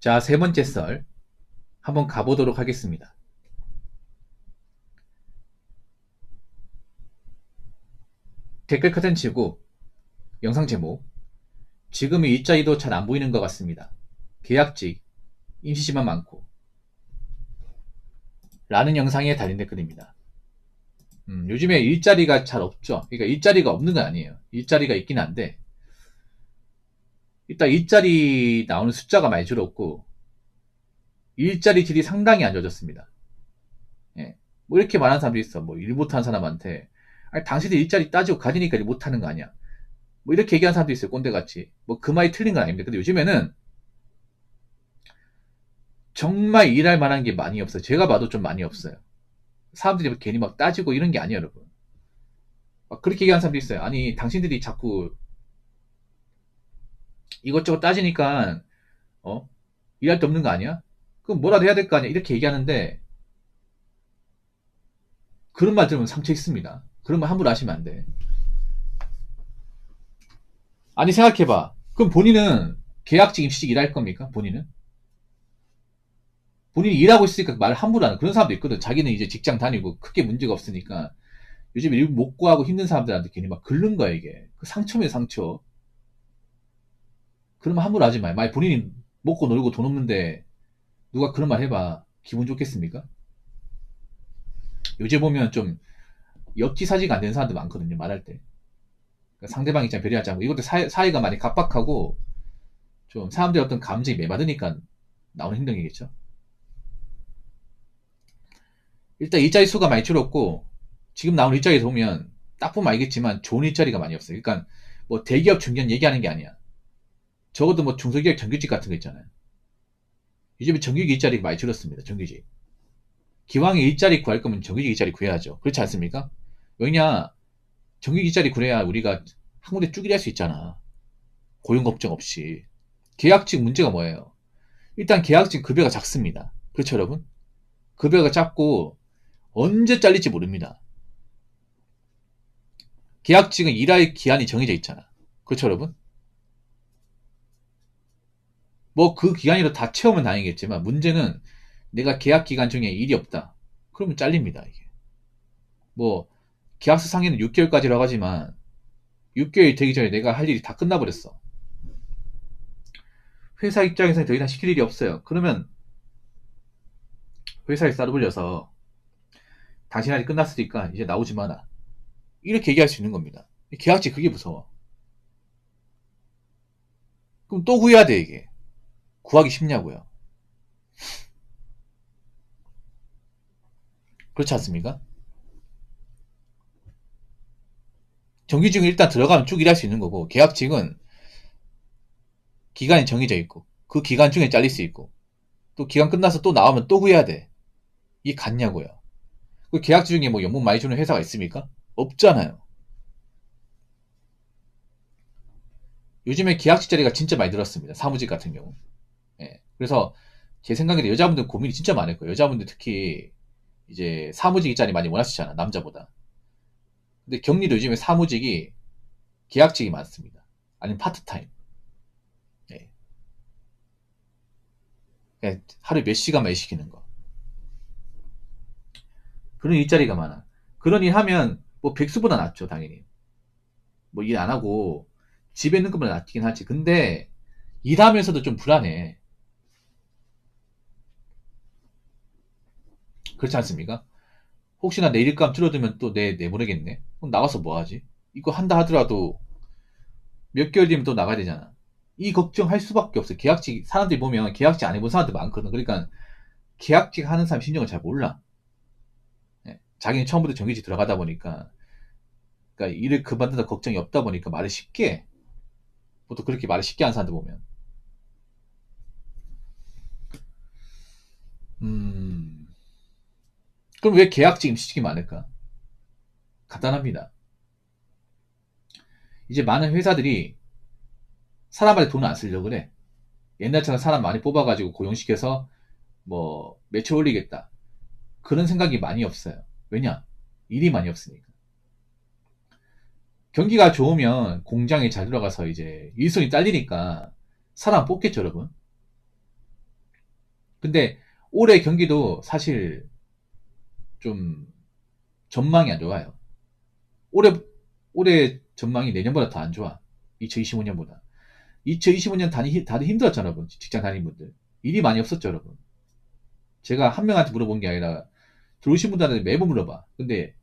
자, 세 번째 썰 한번 가보도록 하겠습니다. 댓글 커튼 치고 영상 제목, 지금의 일자리도 잘 안 보이는 것 같습니다. 계약직, 임시직만 많고 라는 영상에 달린 댓글입니다. 요즘에 일자리가 잘 없죠. 그러니까 일자리가 없는 건 아니에요. 일자리가 있긴 한데 일단 일자리 나오는 숫자가 많이 줄었고 일자리 질이 상당히 안 좋아졌습니다. 예. 뭐 이렇게 말하는 사람도 있어. 뭐 일 못하는 사람한테 아니 당신들 일자리 따지고 가지니까 일 못하는 거 아니야. 뭐 이렇게 얘기하는 사람도 있어요. 꼰대같이. 뭐 그 말이 틀린 건 아닙니다. 근데 요즘에는 정말 일할 만한 게 많이 없어요. 제가 봐도 좀 많이 없어요. 사람들이 괜히 막 따지고 이런 게 아니에요, 여러분. 막 그렇게 얘기하는 사람도 있어요. 아니 당신들이 자꾸 이것저것 따지니까 일할 데 없는 거 아니야? 그럼 뭐라도 해야 될 거 아니야? 이렇게 얘기하는데 그런 말 들으면 상처 있습니다. 그런 말 함부로 하시면 안 돼. 아니 생각해봐. 그럼 본인은 계약직 임시직 일할 겁니까? 본인이 일하고 있으니까 말 함부로 하는 그런 사람도 있거든. 자기는 이제 직장 다니고 크게 문제가 없으니까 요즘 일 못 구하고 힘든 사람들한테 괜히 막 긁는 거야 이게. 그 상처면 상처. 그런 말 함부로 하지 마요. 만약 본인이 먹고 놀고 돈 없는데 누가 그런 말 해봐. 기분 좋겠습니까? 요새 보면 좀 역지사지가 안 되는 사람들 많거든요. 말할 때. 그러니까 상대방 입장 배려하지 않고 이것도 사회가 많이 각박하고 좀 사람들의 어떤 감정이 매받으니까 나오는 행동이겠죠. 일단 일자리 수가 많이 줄었고 지금 나온 일자리 보면 딱 보면 알겠지만 좋은 일자리가 많이 없어요. 그러니까 뭐 대기업 중견 얘기하는 게 아니야. 적어도 뭐 중소기업 정규직 같은 거 있잖아요. 요즘에 정규직 일자리가 많이 줄었습니다. 정규직. 기왕에 일자리 구할 거면 정규직 일자리 구해야죠. 그렇지 않습니까? 왜냐 정규직 일자리 구해야 우리가 한 군데 쭉 일할 수 있잖아. 고용 걱정 없이. 계약직 문제가 뭐예요? 일단 계약직 급여가 작습니다. 그렇죠 여러분? 급여가 작고 언제 잘릴지 모릅니다. 계약직은 일할 기한이 정해져 있잖아. 그렇죠 여러분? 뭐 그 기간이로 다 채우면 다행이겠지만 문제는 내가 계약 기간 중에 일이 없다. 그러면 잘립니다. 이게. 뭐 계약서 상에는 6개월까지라고 하지만 6개월이 되기 전에 내가 할 일이 다 끝나버렸어. 회사 입장에서는 더 이상 시킬 일이 없어요. 그러면 회사에 쌀을 불려서 당신 할 일 끝났으니까 이제 나오지 마라. 이렇게 얘기할 수 있는 겁니다. 계약직 그게 무서워. 그럼 또 구해야 돼 이게. 구하기 쉽냐고요. 그렇지 않습니까? 정규직은 일단 들어가면 쭉 일할 수 있는 거고 계약직은 기간이 정해져 있고 그 기간 중에 잘릴 수 있고 또 기간 끝나서 또 나오면 또 구해야 돼. 이게 같냐고요. 그 계약직 중에 뭐 연봉 많이 주는 회사가 있습니까? 없잖아요. 요즘에 계약직 자리가 진짜 많이 늘었습니다. 사무직 같은 경우. 예. 그래서 제 생각에도 여자분들 고민이 진짜 많을 거예요. 여자분들 특히 이제 사무직 자리 많이 원하시잖아. 남자보다. 근데 격리도 요즘에 사무직이 계약직이 많습니다. 아니면 파트타임. 예. 그냥 하루에 몇 시간만 일 시키는 거. 그런 일자리가 많아. 그런 일 하면 뭐 백수보다 낫죠, 당연히. 뭐 일 안 하고 집에 있는 것보다 낫긴 하지. 근데 일하면서도 좀 불안해. 그렇지 않습니까? 혹시나 내 일감 줄어들면 또 내보내겠네? 그럼 나가서 뭐 하지? 이거 한다 하더라도 몇 개월 뒤면 또 나가야 되잖아. 이 걱정할 수밖에 없어. 계약직, 사람들이 보면 계약직 안 해본 사람들 많거든. 그러니까 계약직 하는 사람 심정을 잘 몰라. 예. 자기는 처음부터 정규직 들어가다 보니까, 그러니까 일을 그만둔다 걱정이 없다 보니까 말을 쉽게 해. 보통 그렇게 말을 쉽게 하는 사람들 보면. 음, 그럼 왜 계약직 임시직이 많을까? 간단합니다. 이제 많은 회사들이 사람한테 돈을 안 쓰려고 그래. 옛날처럼 사람 많이 뽑아가지고 고용시켜서 뭐 매출 올리겠다. 그런 생각이 많이 없어요. 왜냐? 일이 많이 없으니까. 경기가 좋으면 공장에 잘 들어가서 이제 일손이 딸리니까 사람 뽑겠죠, 여러분. 근데 올해 경기도 사실 좀 전망이 안 좋아요. 올해, 올해 전망이 내년보다 더 안 좋아. 2025년보다. 2025년 다들 힘들었잖아, 여러분. 직장 다니는 분들. 일이 많이 없었죠, 여러분. 제가 한 명한테 물어본 게 아니라 들어오신 분들한테 매번 물어봐. 근데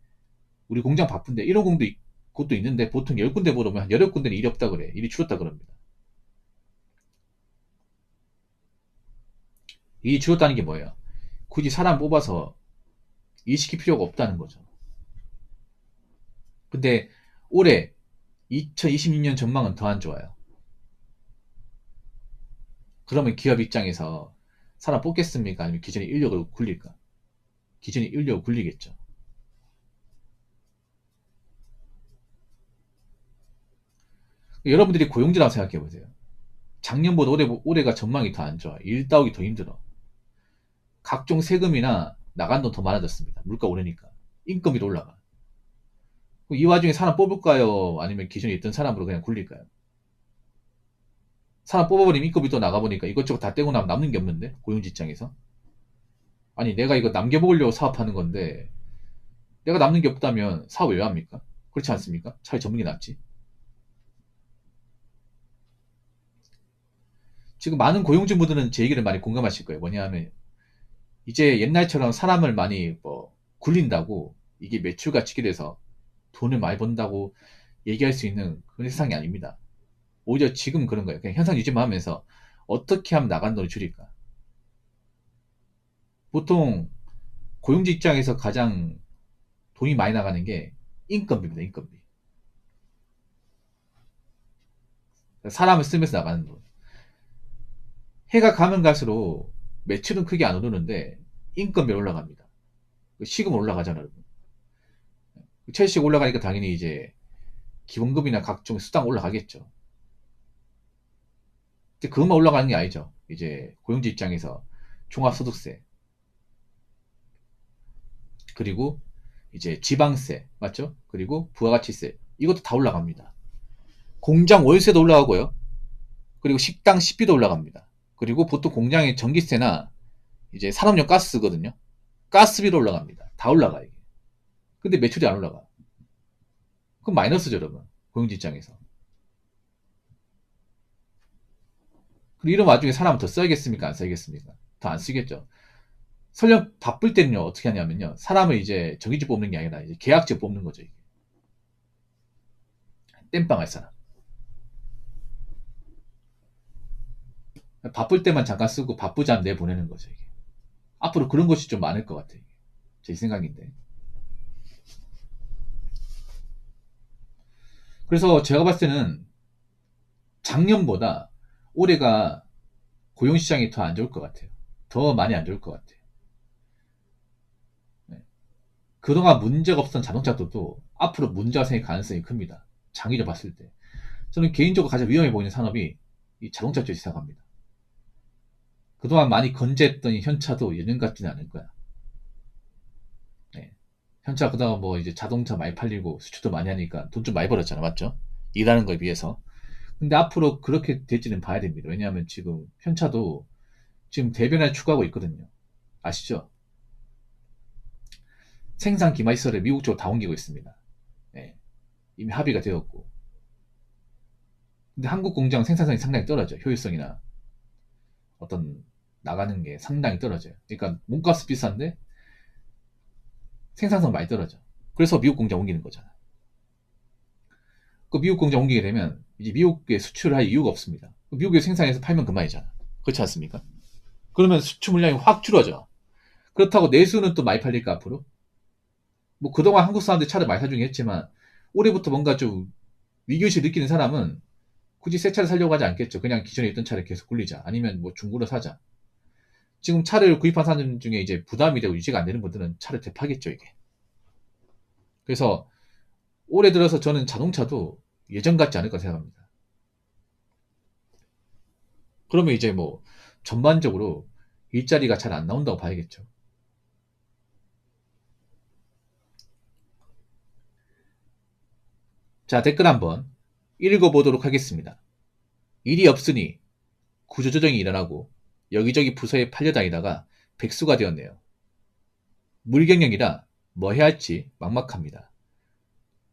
우리 공장 바쁜데 1호공도 곳도 있는데 보통 10군데 물어보면 한 8군데는 일이 없다 그래. 일이 줄었다 그럽니다. 일이 줄었다는 게 뭐예요? 굳이 사람 뽑아서 일 시킬 필요가 없다는 거죠. 근데 올해 2026년 전망은 더 안 좋아요. 그러면 기업 입장에서 사람 뽑겠습니까? 아니면 기존의 인력을 굴릴까? 기존의 인력을 굴리겠죠. 여러분들이 고용주라고 생각해 보세요. 작년보다 올해가 전망이 더 안 좋아. 일 따오기 더 힘들어. 각종 세금이나 나간 돈 더 많아졌습니다. 물가 오르니까. 인건비도 올라가. 이 와중에 사람 뽑을까요? 아니면 기존에 있던 사람으로 그냥 굴릴까요? 사람 뽑아버리면 인건비 또 나가보니까 이것저것 다 떼고 나면 남는 게 없는데? 고용주 입장에서. 아니, 내가 이거 남겨먹으려고 사업하는 건데, 내가 남는 게 없다면 사업을 왜 합니까? 그렇지 않습니까? 차라리 접는 게 낫지. 지금 많은 고용주분들은 제 얘기를 많이 공감하실 거예요. 뭐냐 하면, 이제 옛날처럼 사람을 많이 굴린다고 이게 매출 가치게 돼서 돈을 많이 번다고 얘기할 수 있는 그런 세상이 아닙니다. 오히려 지금 그런 거예요. 그냥 현상 유지만 하면서 어떻게 하면 나간 돈을 줄일까? 보통 고용주 입장에서 가장 돈이 많이 나가는 게 인건비입니다. 인건비. 사람을 쓰면서 나가는 돈. 해가 가면 갈수록 매출은 크게 안 오르는데 인건비 올라갑니다. 시급 올라가잖아요. 최저시급 올라가니까 당연히 이제 기본급이나 각종 수당 올라가겠죠. 근데 그것만 올라가는 게 아니죠. 이제 고용주 입장에서 종합소득세, 그리고 이제 지방세, 맞죠? 그리고 부가가치세, 이것도 다 올라갑니다. 공장 월세도 올라가고요. 그리고 식당 식비도 올라갑니다. 그리고 보통 공장의 전기세나 이제 산업용 가스거든요. 가스비도 올라갑니다. 다 올라가, 이게. 근데 매출이 안 올라가. 그럼 마이너스죠, 여러분. 고용주 입장에서. 그리고 이런 와중에 사람을 더 써야겠습니까? 안 써야겠습니까? 더 안 쓰겠죠. 설령 바쁠 때는요, 어떻게 하냐면요. 사람을 이제 정규직 뽑는 게 아니라 이제 계약직 뽑는 거죠, 이게. 땜빵 할 사람. 바쁠 때만 잠깐 쓰고 바쁘지 않으면 내보내는 거죠, 이게. 앞으로 그런 것이 좀 많을 것 같아요. 제 생각인데. 그래서 제가 봤을 때는 작년보다 올해가 고용시장이 더 안 좋을 것 같아요. 더 많이 안 좋을 것 같아요. 네. 그동안 문제가 없었던 자동차도 앞으로 문제가 생길 가능성이 큽니다. 장기적 봤을 때. 저는 개인적으로 가장 위험해 보이는 산업이 이 자동차 쪽에 시작합니다. 그동안 많이 건재했던 이 현차도 예전 같지는 않을 거야. 네. 현차 그동안 뭐 이제 자동차 많이 팔리고 수출도 많이 하니까 돈 좀 많이 벌었잖아. 맞죠? 일하는 거에 비해서. 근데 앞으로 그렇게 될지는 봐야 됩니다. 왜냐하면 지금 현차도 지금 대변을 추구하고 있거든요. 아시죠? 생산 기마시설을 미국 쪽으로 다 옮기고 있습니다. 네. 이미 합의가 되었고. 근데 한국 공장 생산성이 상당히 떨어져요. 효율성이나 어떤 나가는 게 상당히 떨어져요. 그러니까 몸값이 비싼데 생산성 많이 떨어져. 그래서 미국 공장 옮기는 거잖아. 그 미국 공장 옮기게 되면 이제 미국에 수출을 할 이유가 없습니다. 미국에 생산해서 팔면 그만이잖아. 그렇지 않습니까? 그러면 수출 물량이 확 줄어져. 그렇다고 내수는 또 많이 팔릴까 앞으로? 뭐 그동안 한국 사람들이 차를 많이 사주긴 했지만 올해부터 뭔가 좀 위기의식 느끼는 사람은 굳이 새 차를 사려고 하지 않겠죠. 그냥 기존에 있던 차를 계속 굴리자. 아니면 뭐 중고로 사자. 지금 차를 구입한 사람 중에 이제 부담이 되고 유지가 안 되는 분들은 차를 대파겠죠, 이게. 그래서 올해 들어서 저는 자동차도 예전 같지 않을 까 생각합니다. 그러면 이제 뭐 전반적으로 일자리가 잘 안 나온다고 봐야겠죠. 자, 댓글 한번 읽어보도록 하겠습니다. 일이 없으니 구조조정이 일어나고 여기저기 부서에 팔려다니다가 백수가 되었네요. 물경영이라 뭐 해야 할지 막막합니다.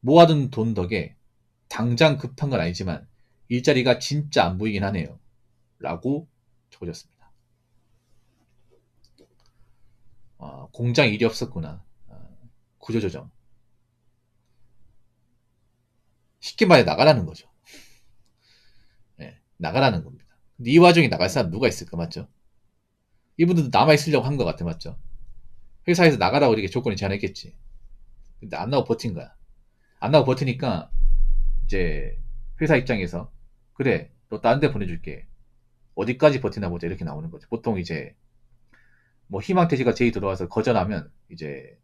모아둔 돈 덕에 당장 급한 건 아니지만 일자리가 진짜 안 보이긴 하네요. 라고 적어졌습니다. 공장 일이 없었구나. 구조조정. 쉽게 말해 나가라는 거죠. 네, 나가라는 겁니다. 근데 이 와중에 나갈 사람 누가 있을까, 맞죠? 이분들도 남아있으려고 한 것 같아, 맞죠? 회사에서 나가라고 이렇게 조건을 제안했겠지. 근데 안 나오고 버틴 거야. 안 나오고 버티니까 이제 회사 입장에서 그래, 너 다른 데 보내줄게. 어디까지 버티나 보자 이렇게 나오는 거죠. 보통 이제 뭐 희망퇴직가 제의 들어와서 거절하면 이제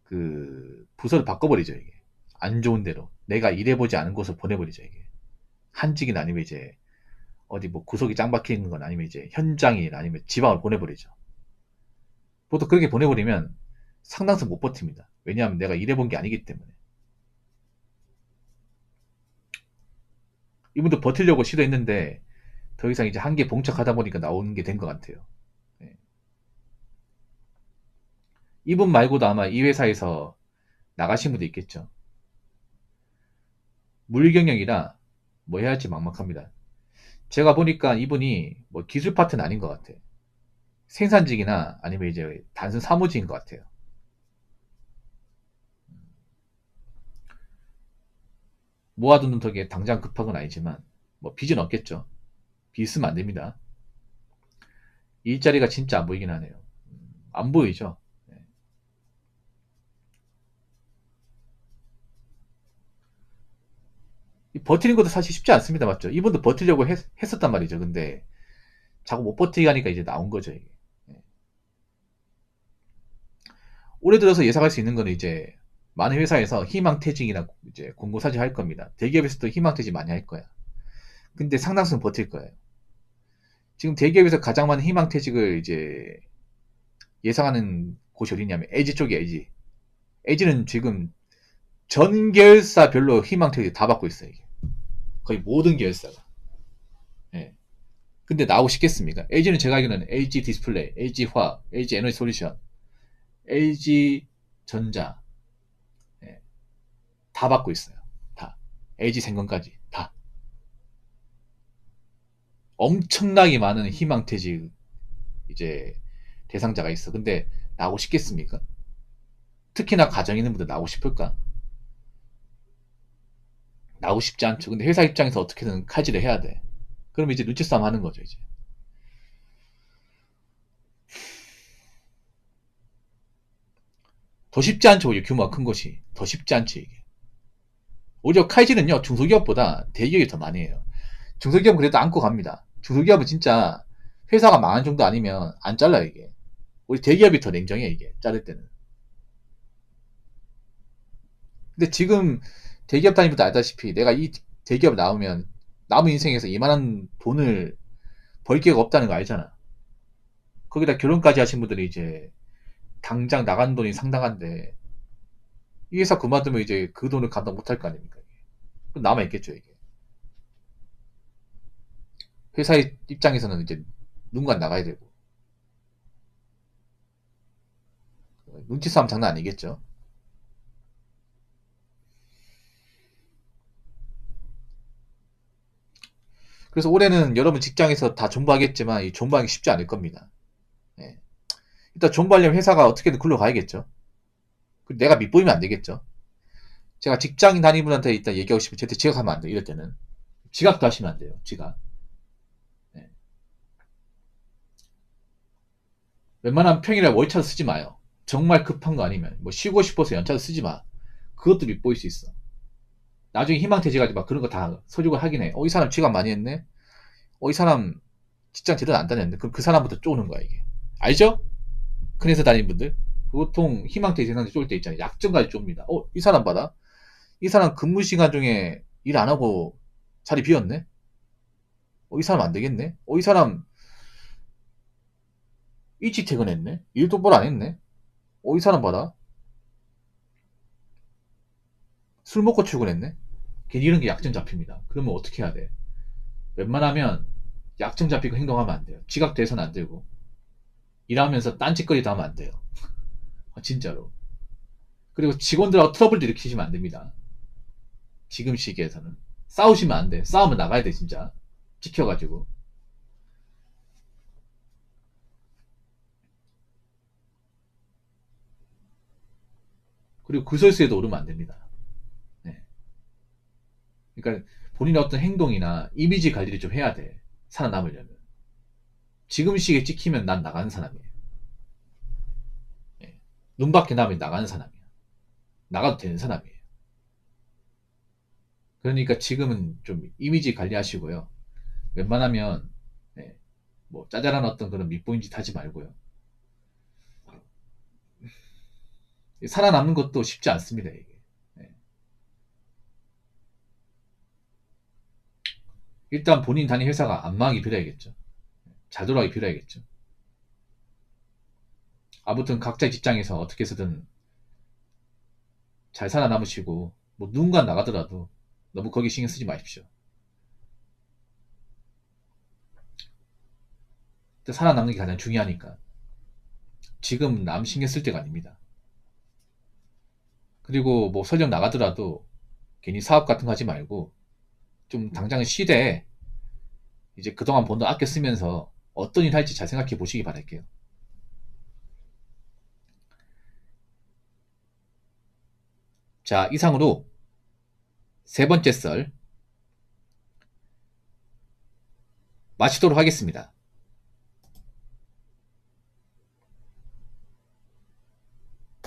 그 부서를 바꿔버리죠, 이게. 안 좋은 데로 내가 일해보지 않은 곳을 보내버리죠, 이게. 한직이나 아니면 이제 어디 뭐 구석이 짱 박혀 있는 건 아니면 이제 현장이나 아니면 지방을 보내버리죠. 보통 그렇게 보내버리면 상당수 못 버팁니다. 왜냐하면 내가 일해본 게 아니기 때문에. 이분도 버티려고 시도했는데 더 이상 이제 한계 봉착하다 보니까 나오는 게 된 것 같아요. 네. 이분 말고도 아마 이 회사에서 나가신 분도 있겠죠. 물경영이라 뭐 해야 할지 막막합니다. 제가 보니까 이분이 뭐 기술 파트는 아닌 것 같아요. 생산직이나 아니면 이제 단순 사무직인 것 같아요. 모아두는 덕에 당장 급한 건 아니지만 뭐 빚은 없겠죠. 빚 있으면 안 됩니다. 일자리가 진짜 안 보이긴 하네요. 안 보이죠. 네. 버티는 것도 사실 쉽지 않습니다. 맞죠? 이분도 버티려고 했었단 말이죠. 근데 자꾸 못 버티게 하니까 이제 나온 거죠. 이게. 네. 올해 들어서 예상할 수 있는 거는 이제 많은 회사에서 희망퇴직이나 이제 공고사직 할 겁니다. 대기업에서도 희망퇴직 많이 할 거야. 근데 상당수는 버틸 거예요. 지금 대기업에서 가장 많은 희망퇴직을 이제 예상하는 곳이 어디냐면 LG 쪽이에요. LG. LG는 지금 전 계열사별로 희망퇴직 다 받고 있어요. 이게. 거의 모든 계열사가. 예. 근데 나오고 싶겠습니까? LG는 제가 알기로는 LG 디스플레이, LG 화학, LG 에너지 솔루션, LG 전자 예. 다 받고 있어요. 다. LG 생건까지 다. 엄청나게 많은 희망퇴직 이제 대상자가 있어. 근데 나오고 싶겠습니까? 특히나 가정 있는 분들 나오고 싶을까? 나오고 싶지 않죠. 근데 회사 입장에서 어떻게든 칼질을 해야 돼. 그럼 이제 눈치 싸움 하는 거죠, 이제. 더 쉽지 않죠, 이게 규모가 큰 것이. 더 쉽지 않지, 이게. 오히려 칼질은요, 중소기업보다 대기업이 더 많이 해요. 중소기업은 그래도 안고 갑니다. 중소기업은 진짜 회사가 망한 정도 아니면 안 잘라요, 이게. 우리 대기업이 더 냉정해, 이게. 자를 때는. 근데 지금 대기업 다니면도 알다시피 내가 이 대기업 나오면 남은 인생에서 이만한 돈을 벌 기회가 없다는 거 알잖아. 거기다 결혼까지 하신 분들이 이제 당장 나간 돈이 상당한데 이 회사 그만두면 이제 그 돈을 감당 못할 거 아닙니까? 그럼 남아있겠죠, 이게. 회사의 입장에서는 이제 누군가 나가야 되고. 눈치 싸움 장난 아니겠죠? 그래서 올해는 여러분 직장에서 다 존버하겠지만 이 존버하기 쉽지 않을 겁니다. 예. 일단 존버하려면 회사가 어떻게든 굴러가야겠죠. 내가 밑보이면 안 되겠죠. 제가 직장인 단위분한테 일단 얘기하고 싶으면 절대 지각하면 안 돼요. 이럴 때는. 지각도 하시면 안 돼요. 지각. 예. 웬만하면 평일에 월차도 쓰지 마요. 정말 급한 거 아니면 뭐 쉬고 싶어서 연차도 쓰지 마. 그것도 밑보일 수 있어. 나중에 희망퇴직하지 막 그런 거 다 서류가 확인해. 이 사람 지각 많이 했네. 이 사람 직장 제대로 안 다녔네. 그럼 그 사람부터 쪼는 거야 이게. 알죠? 큰 회사 다니는 분들. 보통 희망퇴직 대상자 쫄 때 있잖아요. 약정까지 좁니다. 이 사람 봐라. 이 사람 근무 시간 중에 일 안 하고 자리 비었네. 이 사람 안 되겠네. 이 사람 일찍 퇴근했네. 일 똑바로 안 했네. 이 사람 봐라. 술 먹고 출근했네. 괜히 이런 게 약점 잡힙니다. 그러면 어떻게 해야 돼? 웬만하면 약점 잡히고 행동하면 안 돼요. 지각돼서는 안 되고, 일하면서 딴짓거리도 하면 안 돼요. 진짜로. 그리고 직원들하고 트러블도 일으키시면 안 됩니다. 지금 시기에서는. 싸우시면 안 돼. 싸우면 나가야 돼, 진짜. 찍혀가지고. 그리고 구설수에도 오르면 안 됩니다. 네. 그러니까 본인의 어떤 행동이나 이미지 관리를 좀 해야 돼. 살아남으려면. 지금 시기에 찍히면 난 나가는 사람이에요. 예. 눈밖에 나면 나가는 사람이야. 나가도 되는 사람이에요. 그러니까 지금은 좀 이미지 관리하시고요. 웬만하면 예, 뭐 짜잘한 어떤 그런 밑보인 짓 하지 말고요. 살아남는 것도 쉽지 않습니다, 이게. 예. 일단 본인 다닌 회사가 안 망하기 빌어야겠죠. 잘 돌아가기 빌어야겠죠. 아무튼 각자의 직장에서 어떻게 해서든 잘 살아남으시고 뭐 누군가 나가더라도 너무 거기 신경 쓰지 마십시오. 살아남는 게 가장 중요하니까 지금 남 신경 쓸 때가 아닙니다. 그리고 뭐 설령 나가더라도 괜히 사업 같은 거 하지 말고 좀 당장은 쉬되 이제 그동안 번 돈 아껴 쓰면서 어떤 일 할지 잘 생각해 보시기 바랄게요. 자, 이상으로 세 번째 썰 마치도록 하겠습니다.